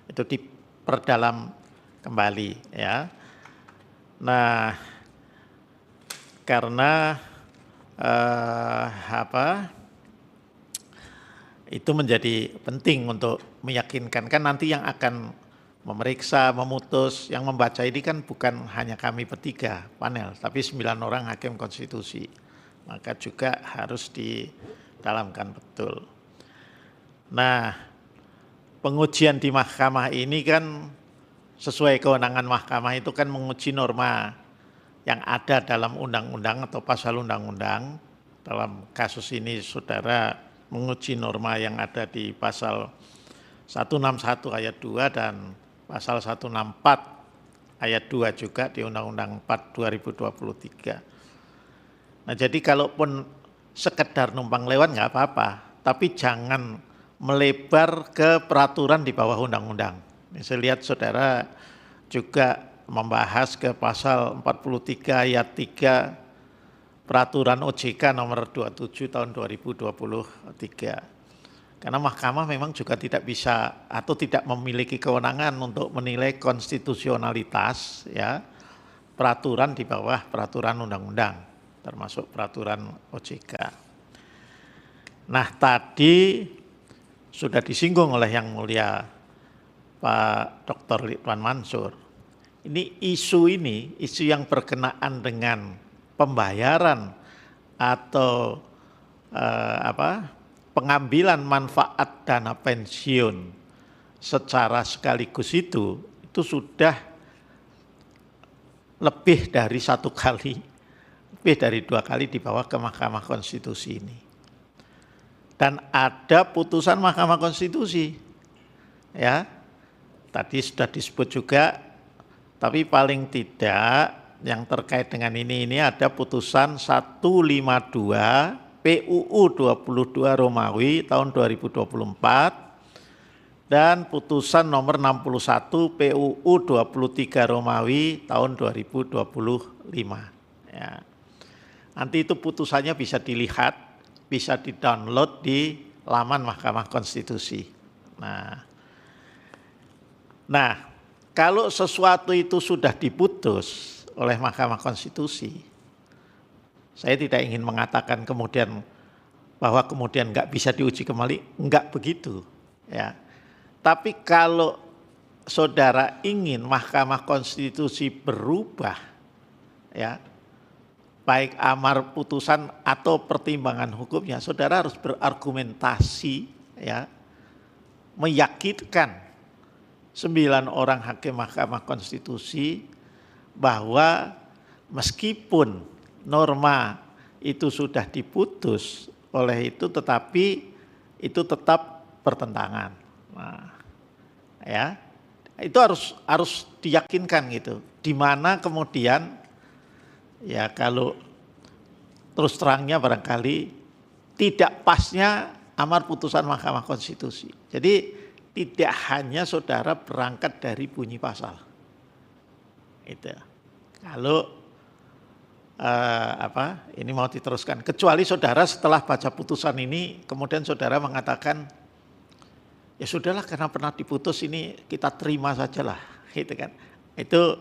Itu diperdalam kembali, ya. Nah, karena itu menjadi penting untuk meyakinkan, kan nanti yang akan memeriksa, memutus, yang membaca ini kan bukan hanya kami bertiga panel, tapi 9 orang hakim konstitusi. Maka juga harus didalamkan betul. Nah, pengujian di mahkamah ini kan sesuai kewenangan mahkamah itu kan menguji norma yang ada dalam undang-undang atau pasal undang-undang. Dalam kasus ini saudara menguji norma yang ada di pasal 161 ayat 2 dan pasal 164 ayat 2 juga di Undang-Undang 4 2023. Nah, jadi kalaupun sekedar numpang lewat nggak apa-apa, tapi jangan melebar ke peraturan di bawah undang-undang. Saya lihat saudara juga membahas ke pasal 43 ayat 3 peraturan OJK nomor 27 tahun 2023. Karena mahkamah memang juga tidak bisa atau tidak memiliki kewenangan untuk menilai konstitusionalitas, ya, peraturan di bawah peraturan undang-undang, termasuk peraturan OJK. Nah, tadi sudah disinggung oleh Yang Mulia Pak Dr. Ridwan Mansur. Ini isu yang berkenaan dengan pembayaran atau pengambilan manfaat dana pensiun secara sekaligus itu sudah lebih dari 1 kali, lebih dari 2 kali dibawa ke Mahkamah Konstitusi ini. Dan ada putusan Mahkamah Konstitusi, ya, tadi sudah disebut juga, tapi paling tidak yang terkait dengan ini ada putusan 152 PUU 22 Romawi tahun 2024 dan putusan nomor 61 PUU 23 Romawi tahun 2025. Ya. Nanti itu putusannya bisa dilihat, bisa di-download di laman Mahkamah Konstitusi. Nah, kalau sesuatu itu sudah diputus oleh Mahkamah Konstitusi, saya tidak ingin mengatakan kemudian bahwa kemudian nggak bisa diuji kembali, nggak begitu, ya. Tapi kalau saudara ingin Mahkamah Konstitusi berubah, ya, baik amar putusan atau pertimbangan hukumnya, saudara harus berargumentasi, ya, meyakinkan 9 orang hakim Mahkamah Konstitusi bahwa meskipun norma itu sudah diputus oleh itu, tetapi itu tetap bertentangan. Nah, ya, itu harus diyakinkan gitu. Di mana kemudian, ya, kalau terus terangnya barangkali tidak pasnya amar putusan Mahkamah Konstitusi. Jadi tidak hanya saudara berangkat dari bunyi pasal. Itu. Kalau ini mau diteruskan, kecuali saudara setelah baca putusan ini kemudian saudara mengatakan, ya sudahlah karena pernah diputus ini kita terima sajalah, gitu kan. Itu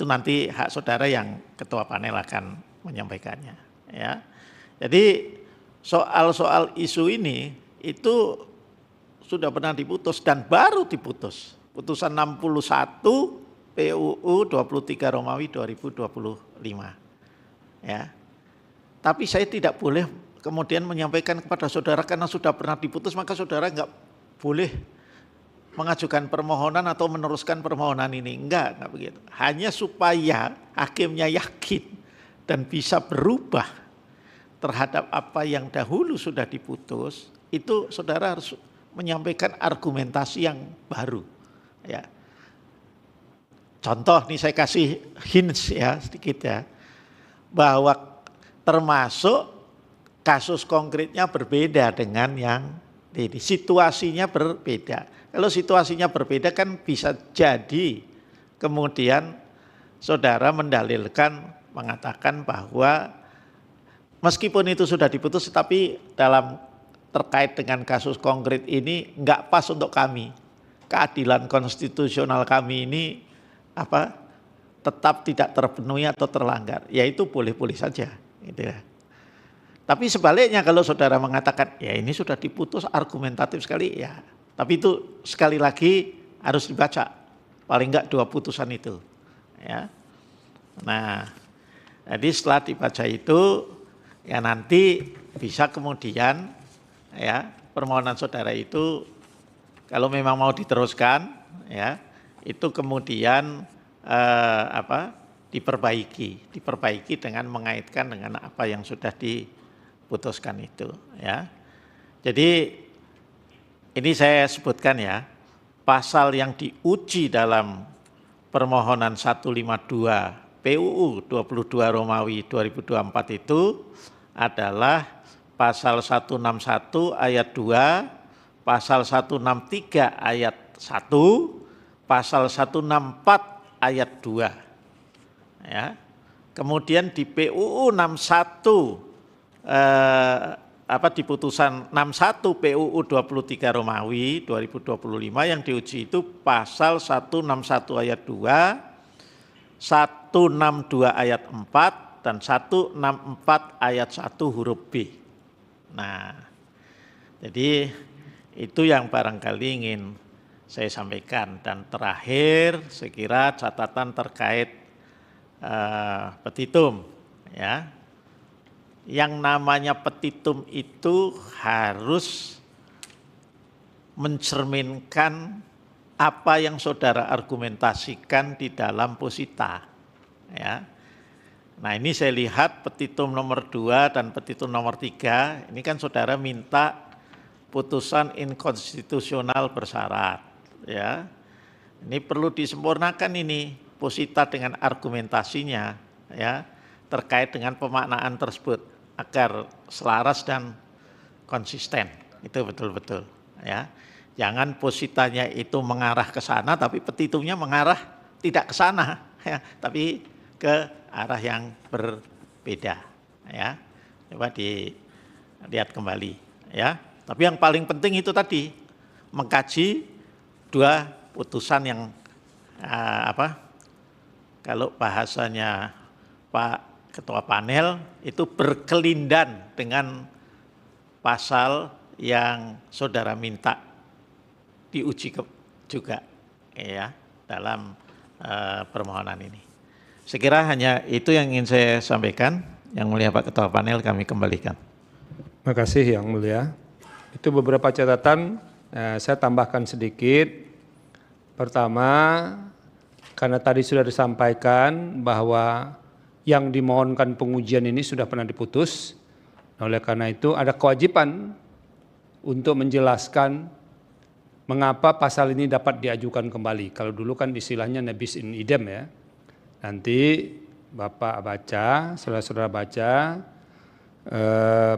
nanti hak saudara yang ketua panel akan menyampaikannya, ya. Jadi soal isu ini itu sudah pernah diputus dan baru diputus. Putusan 61 PUU 23 Romawi 2025. Ya. Tapi saya tidak boleh kemudian menyampaikan kepada saudara karena sudah pernah diputus maka saudara nggak boleh mengajukan permohonan atau meneruskan permohonan ini. Enggak begitu. Hanya supaya hakimnya yakin dan bisa berubah terhadap apa yang dahulu sudah diputus, itu saudara harus menyampaikan argumentasi yang baru. Ya. Contoh nih saya kasih hints ya sedikit ya, bahwa termasuk kasus konkretnya berbeda dengan yang ini, situasinya berbeda. Kalau situasinya berbeda kan bisa jadi kemudian saudara mendalilkan, mengatakan bahwa meskipun itu sudah diputus tapi dalam terkait dengan kasus konkret ini enggak pas untuk kami. Keadilan konstitusional kami ini tetap tidak terpenuhi atau terlanggar. Ya itu boleh-boleh saja gitu ya. Tapi sebaliknya kalau saudara mengatakan ya ini sudah diputus argumentatif sekali ya. Tapi itu sekali lagi harus dibaca. Paling enggak 2 putusan itu. Ya. Nah, jadi setelah dibaca itu ya nanti bisa kemudian ya permohonan saudara itu kalau memang mau diteruskan ya itu kemudian diperbaiki dengan mengaitkan dengan apa yang sudah diputuskan itu ya. Jadi ini saya sebutkan ya, pasal yang diuji dalam permohonan 152 PUU 22 Romawi 2024 itu adalah pasal 161 ayat 2, pasal 163 ayat 1, pasal 164 ayat 2. Ya. Kemudian di PUU 61 di putusan 61 PUU 23 Romawi 2025 yang diuji itu pasal 161 ayat 2, 162 ayat 4 dan 164 ayat 1 huruf B. Nah, jadi itu yang barangkali ingin saya sampaikan. Dan terakhir saya kira catatan terkait petitum ya. Yang namanya petitum itu harus mencerminkan apa yang saudara argumentasikan di dalam posita. Ya. Nah ini saya lihat petitum nomor 2 dan petitum nomor 3, ini kan saudara minta putusan inkonstitusional bersyarat. Ya. Ini perlu disempurnakan ini posita dengan argumentasinya ya terkait dengan pemaknaan tersebut agar selaras dan konsisten. Itu betul-betul ya. Jangan positanya itu mengarah ke sana tapi petitumnya mengarah tidak ke sana ya, tapi ke arah yang berbeda ya. Coba dilihat kembali ya. Tapi yang paling penting itu tadi mengkaji 2 putusan yang kalau bahasanya Pak Ketua Panel itu berkelindan dengan pasal yang saudara minta diuji juga ya dalam permohonan ini. Saya kira hanya itu yang ingin saya sampaikan. Yang mulia Pak Ketua Panel kami kembalikan. Terima kasih Yang Mulia. Itu beberapa catatan saya tambahkan sedikit. Pertama, karena tadi sudah disampaikan bahwa yang dimohonkan pengujian ini sudah pernah diputus. Oleh karena itu ada kewajiban untuk menjelaskan mengapa pasal ini dapat diajukan kembali. Kalau dulu kan istilahnya nebis in idem ya. Nanti Bapak baca, saudara-saudara baca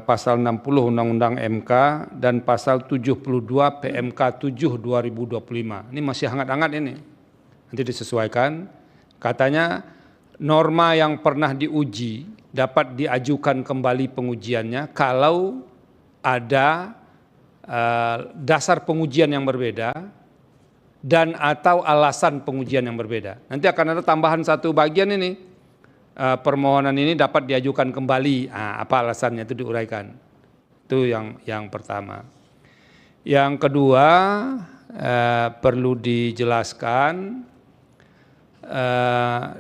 pasal 60 Undang-Undang MK dan pasal 72 PMK 7 2025. Ini masih hangat-hangat ini. Nanti disesuaikan. Katanya norma yang pernah diuji dapat diajukan kembali pengujiannya kalau ada dasar pengujian yang berbeda dan atau alasan pengujian yang berbeda. Nanti akan ada tambahan satu bagian ini, permohonan ini dapat diajukan kembali. Apa alasannya itu diuraikan. Itu yang pertama. Yang kedua perlu dijelaskan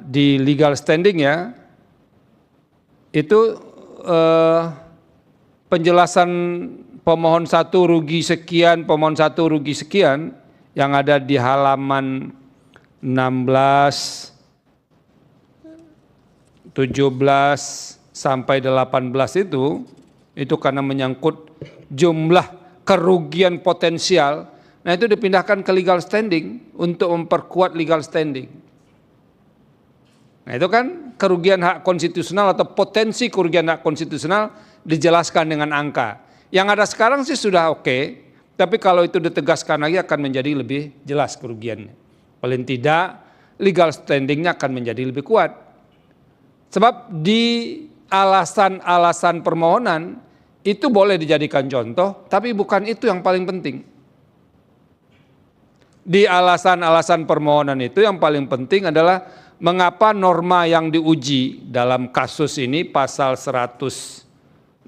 di legal standing ya, itu penjelasan pemohon 1 rugi sekian, pemohon 1 rugi sekian yang ada di halaman 16, 17 sampai 18 itu karena menyangkut jumlah kerugian potensial. Nah, itu dipindahkan ke legal standing untuk memperkuat legal standing. Nah, itu kan kerugian hak konstitusional atau potensi kerugian hak konstitusional dijelaskan dengan angka. Yang ada sekarang sih sudah oke, tapi kalau itu ditegaskan lagi akan menjadi lebih jelas kerugiannya. Paling tidak legal standingnya akan menjadi lebih kuat. Sebab di alasan-alasan permohonan itu boleh dijadikan contoh, tapi bukan itu yang paling penting. Di alasan-alasan permohonan itu yang paling penting adalah mengapa norma yang diuji dalam kasus ini pasal 164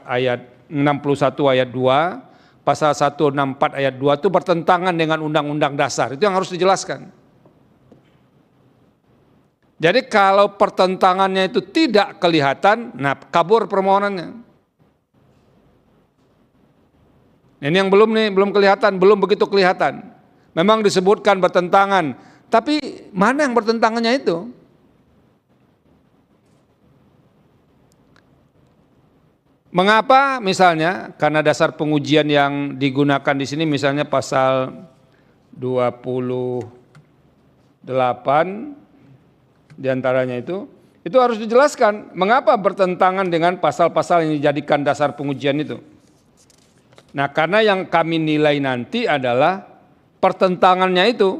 ayat 61 ayat 2, pasal 164 ayat 2 itu bertentangan dengan Undang-Undang Dasar. Itu yang harus dijelaskan. Jadi kalau pertentangannya itu tidak kelihatan, nah kabur permohonannya. Ini yang belum kelihatan, belum begitu kelihatan. Memang disebutkan bertentangan, tapi mana yang bertentangannya itu? Mengapa misalnya? Karena dasar pengujian yang digunakan di sini misalnya pasal 28 diantaranya itu harus dijelaskan mengapa bertentangan dengan pasal-pasal yang dijadikan dasar pengujian itu. Nah, karena yang kami nilai nanti adalah pertentangannya itu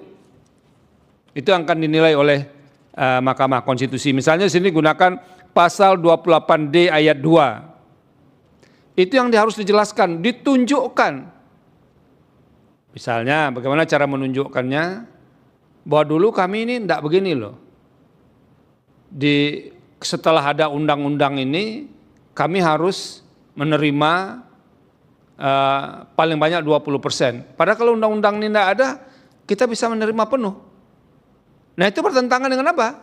yang akan dinilai oleh Mahkamah Konstitusi. Misalnya di sini gunakan pasal 28D ayat 2. Itu yang harus dijelaskan, ditunjukkan. Misalnya bagaimana cara menunjukkannya? Bahwa dulu kami ini tidak begini loh. Setelah ada undang-undang ini, kami harus menerima paling banyak 20%. Padahal kalau undang-undang ini tidak ada, kita bisa menerima penuh. Nah, itu bertentangan dengan apa?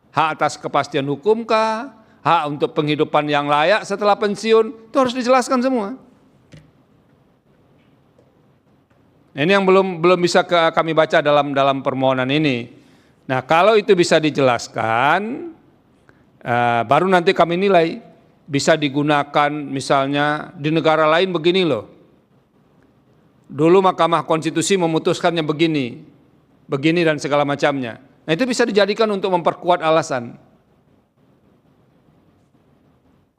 Hak atas kepastian hukum kah? Hak untuk penghidupan yang layak setelah pensiun, itu harus dijelaskan semua. Nah, ini yang belum bisa kami baca dalam permohonan ini. Nah, kalau itu bisa dijelaskan, baru nanti kami nilai. Bisa digunakan misalnya di negara lain begini loh. Dulu Mahkamah Konstitusi memutuskannya begini dan segala macamnya. Nah, itu bisa dijadikan untuk memperkuat alasan.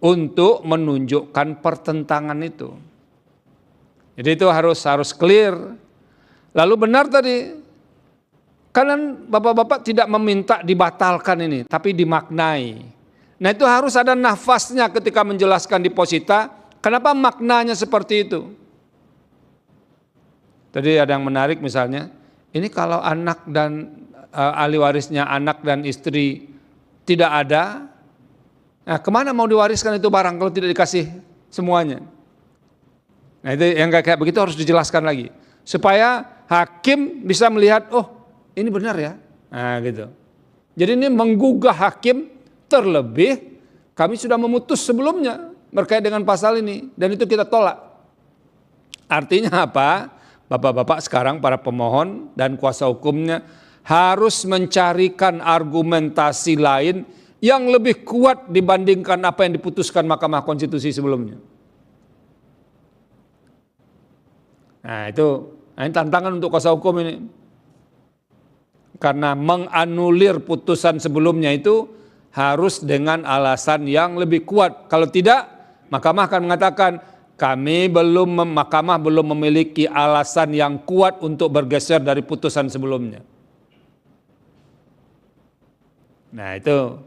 Untuk menunjukkan pertentangan itu. Jadi itu harus clear. Lalu benar tadi, kan Bapak-Bapak tidak meminta dibatalkan ini, tapi dimaknai. Nah, itu harus ada nafasnya ketika menjelaskan di posita, kenapa maknanya seperti itu. Tadi ada yang menarik misalnya, ini kalau anak dan ahli warisnya anak dan istri tidak ada, nah kemana mau diwariskan itu barang kalau tidak dikasih semuanya. Nah, itu yang kayak begitu harus dijelaskan lagi. Supaya hakim bisa melihat, oh ini benar ya. Nah gitu. Jadi ini menggugah hakim. Terlebih kami sudah memutus sebelumnya berkait dengan pasal ini dan itu kita tolak. Artinya apa? Bapak-bapak sekarang para pemohon dan kuasa hukumnya harus mencarikan argumentasi lain yang lebih kuat dibandingkan apa yang diputuskan Mahkamah Konstitusi sebelumnya. Nah, ini tantangan untuk kuasa hukum ini. Karena menganulir putusan sebelumnya itu harus dengan alasan yang lebih kuat. Kalau tidak, Mahkamah akan mengatakan Mahkamah belum memiliki alasan yang kuat untuk bergeser dari putusan sebelumnya. Nah, itu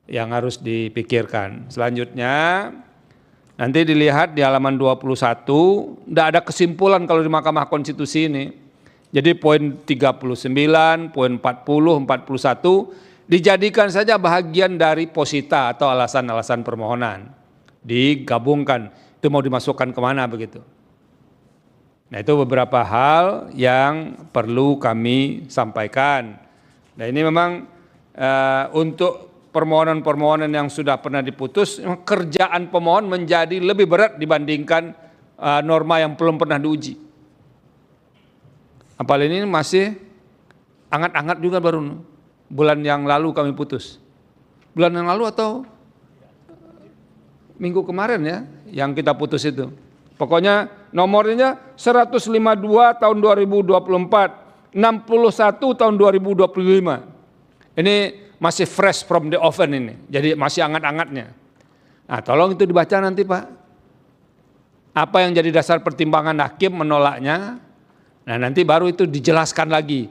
yang harus dipikirkan. Selanjutnya, nanti dilihat di halaman 21, tidak ada kesimpulan kalau di Mahkamah Konstitusi ini. Jadi poin 39, poin 40, 41, dijadikan saja bahagian dari posita atau alasan-alasan permohonan. Digabungkan, itu mau dimasukkan kemana begitu. Nah, itu beberapa hal yang perlu kami sampaikan. Nah, ini memang untuk permohonan-permohonan yang sudah pernah diputus, kerjaan pemohon menjadi lebih berat dibandingkan norma yang belum pernah diuji. Apalagi ini masih hangat-hangat juga, baru bulan yang lalu kami putus. Bulan yang lalu atau minggu kemarin ya, yang kita putus itu. Pokoknya nomornya 152 tahun 2024, 61 tahun 2025. Ini masih fresh from the oven ini, jadi masih hangat-hangatnya. Nah, tolong itu dibaca nanti Pak. Apa yang jadi dasar pertimbangan hakim menolaknya, nah nanti baru itu dijelaskan lagi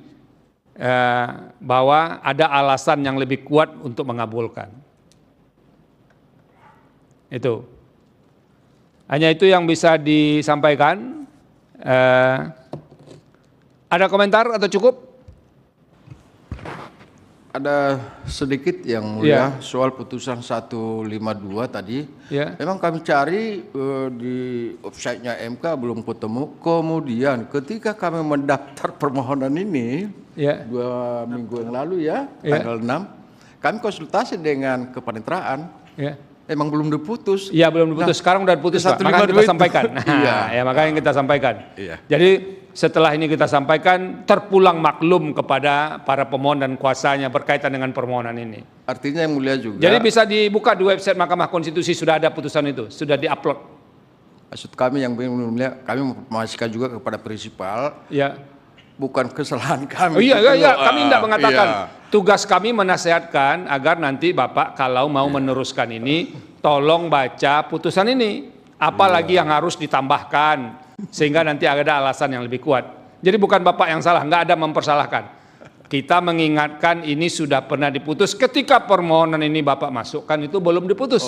bahwa ada alasan yang lebih kuat untuk mengabulkan. Itu. Hanya itu yang bisa disampaikan. Ada komentar atau cukup? Ada sedikit yang mulia soal putusan 152 tadi. Memang kami cari di websitenya MK belum ketemu. Kemudian ketika kami mendaftar permohonan ini 2 minggu yang lalu tanggal 6, kami konsultasi dengan kepaniteraan. Emang belum diputus. Iya, belum diputus. Sekarang udah diputus, Pak. Makanya kita sampaikan. Makanya kita sampaikan. Jadi setelah ini kita sampaikan, terpulang maklum kepada para pemohon dan kuasanya berkaitan dengan permohonan ini. Artinya yang mulia juga. Jadi bisa dibuka di website Mahkamah Konstitusi, sudah ada putusan itu, sudah diupload. Maksud kami yang mulia, kami mempermasalahkan juga kepada prinsipal. Bukan kesalahan kami. Kami tidak mengatakan. Tugas kami menasehatkan agar nanti Bapak kalau mau meneruskan ini, tolong baca putusan ini. Apalagi yang harus ditambahkan, sehingga nanti ada alasan yang lebih kuat. Jadi bukan Bapak yang salah, nggak ada mempersalahkan. Kita mengingatkan ini sudah pernah diputus, ketika permohonan ini Bapak masukkan itu belum diputus.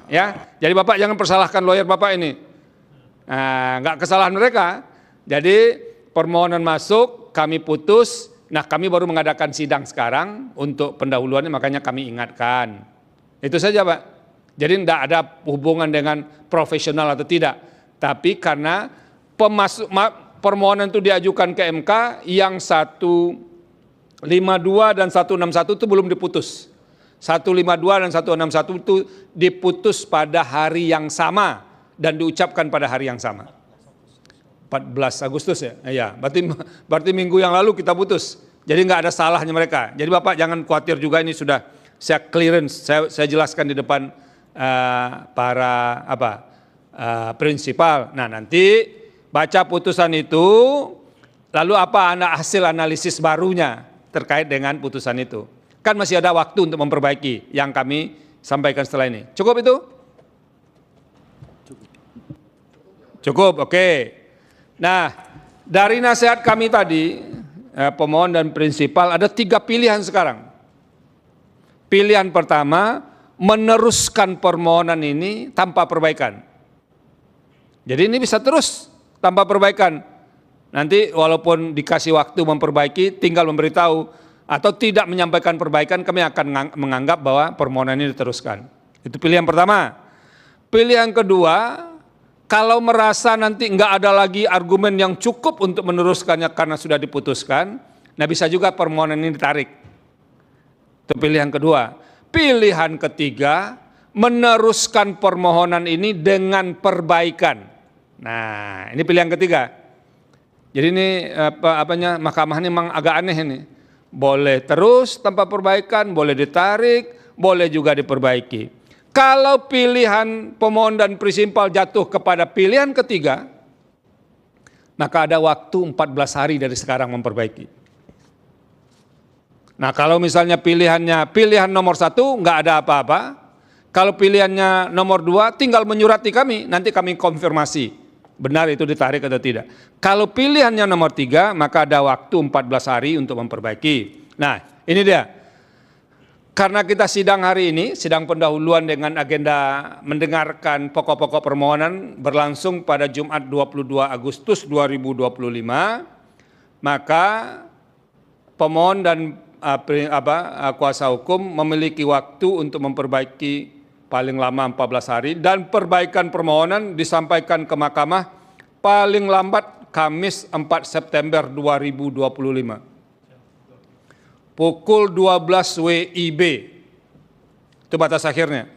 Jadi Bapak jangan persalahkan lawyer Bapak ini. Nggak kesalahan mereka. Jadi permohonan masuk, kami putus. Nah, kami baru mengadakan sidang sekarang untuk pendahuluannya, makanya kami ingatkan. Itu saja, Pak. Jadi tidak ada hubungan dengan profesional atau tidak. Tapi karena permohonan itu diajukan ke MK, yang 152 dan 161 itu belum diputus. 152 dan 161 itu diputus pada hari yang sama dan diucapkan pada hari yang sama. 14 Agustus ya? Iya, berarti minggu yang lalu kita putus. Jadi nggak ada salahnya mereka. Jadi Bapak jangan khawatir juga, ini sudah saya clearance, saya jelaskan di depan para prinsipal. Nah nanti baca putusan itu, lalu apa hasil analisis barunya terkait dengan putusan itu. Kan masih ada waktu untuk memperbaiki yang kami sampaikan setelah ini. Cukup itu? Cukup, oke. Nah, dari nasihat kami tadi, pemohon dan prinsipal, ada 3 pilihan sekarang. Pilihan pertama, meneruskan permohonan ini tanpa perbaikan. Jadi ini bisa terus tanpa perbaikan. Nanti walaupun dikasih waktu memperbaiki, tinggal memberitahu, atau tidak menyampaikan perbaikan, kami akan menganggap bahwa permohonan ini diteruskan. Itu pilihan pertama. Pilihan kedua, kalau merasa nanti enggak ada lagi argumen yang cukup untuk meneruskannya karena sudah diputuskan, nah bisa juga permohonan ini ditarik. Itu pilihan kedua. Pilihan ketiga, meneruskan permohonan ini dengan perbaikan. Nah, ini pilihan ketiga. Jadi ini mahkamah ini memang agak aneh ini. Boleh terus tanpa perbaikan, boleh ditarik, boleh juga diperbaiki. Kalau pilihan pemohon dan prinsipal jatuh kepada pilihan ketiga, maka ada waktu 14 hari dari sekarang memperbaiki. Nah kalau misalnya pilihan nomor 1 nggak ada apa-apa, kalau pilihannya nomor 2 tinggal menyurati kami, nanti kami konfirmasi benar itu ditarik atau tidak. Kalau pilihannya nomor 3, maka ada waktu 14 hari untuk memperbaiki. Nah ini dia. Karena kita sidang hari ini, sidang pendahuluan dengan agenda mendengarkan pokok-pokok permohonan berlangsung pada Jumat 22 Agustus 2025, maka pemohon dan kuasa hukum memiliki waktu untuk memperbaiki paling lama 14 hari dan perbaikan permohonan disampaikan ke mahkamah paling lambat Kamis 4 September 2025. Pukul 12 WIB. Itu batas akhirnya.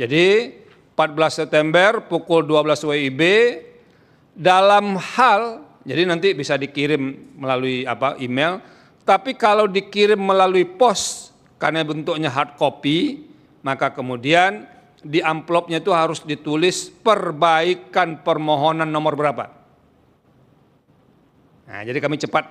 Jadi 14 September pukul 12 WIB dalam hal, jadi nanti bisa dikirim melalui email, tapi kalau dikirim melalui pos karena bentuknya hard copy, maka kemudian di amplopnya itu harus ditulis perbaikan permohonan nomor berapa. Nah, jadi kami cepat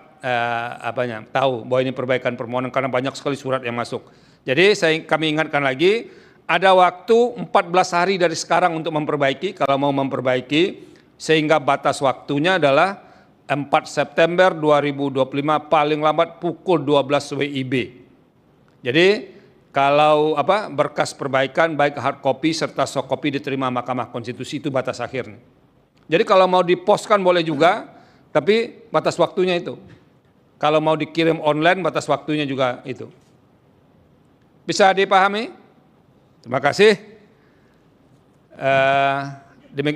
tahu bahwa ini perbaikan permohonan karena banyak sekali surat yang masuk. Jadi kami ingatkan lagi, ada waktu 14 hari dari sekarang untuk memperbaiki, kalau mau memperbaiki, sehingga batas waktunya adalah 4 September 2025 paling lambat pukul 12 WIB. Jadi kalau berkas perbaikan baik hard copy serta soft copy diterima Mahkamah Konstitusi itu batas akhirnya. Jadi kalau mau diposkan boleh juga, tapi batas waktunya itu. Kalau mau dikirim online batas waktunya juga itu. Bisa dipahami? Terima kasih.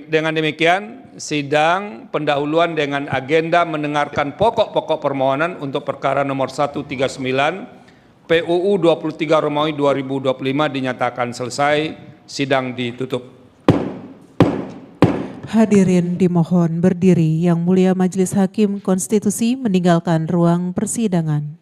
Dengan demikian, sidang pendahuluan dengan agenda mendengarkan pokok-pokok permohonan untuk perkara nomor 139 PUU 23 Romawi 2025 dinyatakan selesai, sidang ditutup. Hadirin dimohon berdiri. Yang Mulia Majelis Hakim Konstitusi meninggalkan ruang persidangan.